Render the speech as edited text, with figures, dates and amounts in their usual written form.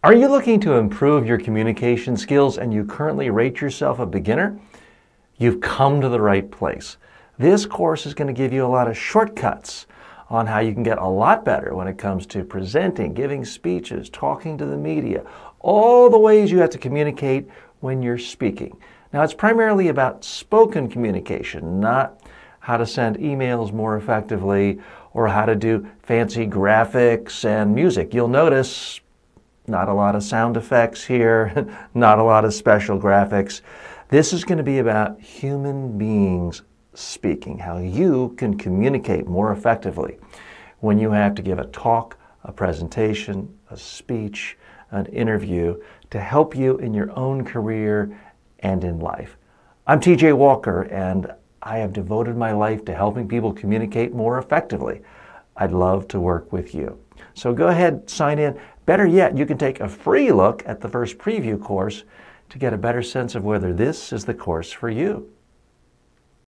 Are you looking to improve your communication skills and you currently rate yourself a beginner? You've come to the right place. This course is going to give you a lot of shortcuts on how you can get a lot better when it comes to presenting, giving speeches, talking to the media, all the ways you have to communicate when you're speaking. Now, it's primarily about spoken communication, not how to send emails more effectively or how to do fancy graphics and music. You'll notice not a lot of sound effects here, not a lot of special graphics. This is going to be about human beings speaking, how you can communicate more effectively when you have to give a talk, a presentation, a speech, an interview to help you in your own career and in life. I'm TJ Walker, and I have devoted my life to helping people communicate more effectively. I'd love to work with you. So go ahead, sign in. Better yet, you can take a free look at the first preview course to get a better sense of whether this is the course for you.